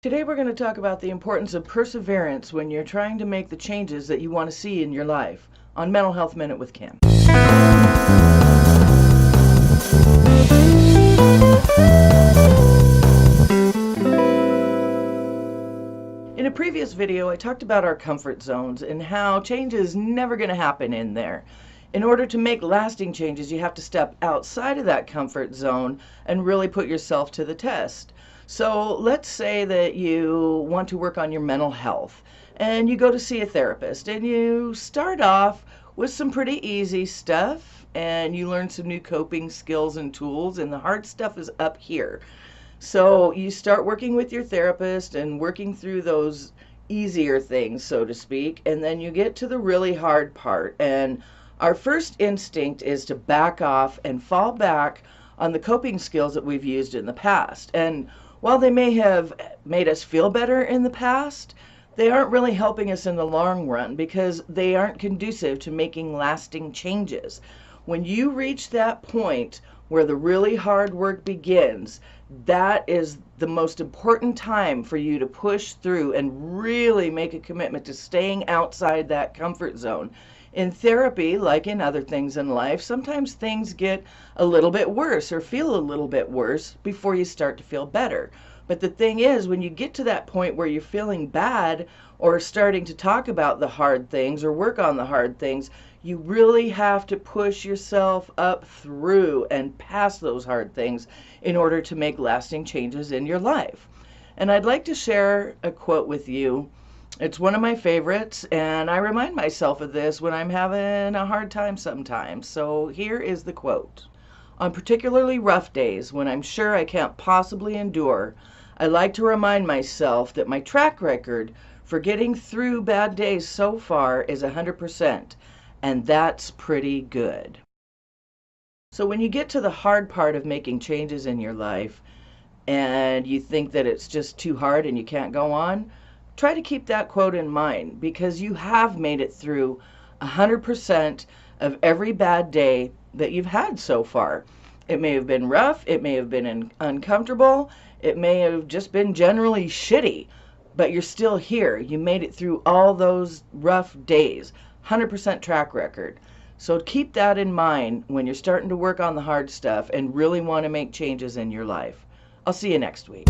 Today we're going to talk about the importance of perseverance when you're trying to make the changes that you want to see in your life on Mental Health Minute with Kim. In a previous video, I talked about our comfort zones and how change is never going to happen in there. In order to make lasting changes, you have to step outside of that comfort zone and really put yourself to the test. So let's say that you want to work on your mental health and you go to see a therapist and you start off with some pretty easy stuff and you learn some new coping skills and tools, and the hard stuff is up here. So you start working with your therapist and working through those easier things, so to speak, and then you get to the really hard part. And our first instinct is to back off and fall back on the coping skills that we've used in the past. And while they may have made us feel better in the past, they aren't really helping us in the long run because they aren't conducive to making lasting changes. When you reach that point where the really hard work begins, that is the most important time for you to push through and really make a commitment to staying outside that comfort zone. In therapy, like in other things in life, sometimes things get a little bit worse or feel a little bit worse before you start to feel better. But the thing is, when you get to that point where you're feeling bad or starting to talk about the hard things or work on the hard things, you really have to push yourself up through and past those hard things in order to make lasting changes in your life. And I'd like to share a quote with you. It's one of my favorites, and I remind myself of this when I'm having a hard time sometimes. So here is the quote. On particularly rough days, when I'm sure I can't possibly endure, I like to remind myself that my track record for getting through bad days so far is 100%, and that's pretty good. So when you get to the hard part of making changes in your life, and you think that it's just too hard and you can't go on, try to keep that quote in mind, because you have made it through 100% of every bad day that you've had so far. It may have been rough, it may have been uncomfortable, it may have just been generally shitty, but you're still here. You made it through all those rough days. 100% track record. So keep that in mind when you're starting to work on the hard stuff and really want to make changes in your life. I'll see you next week.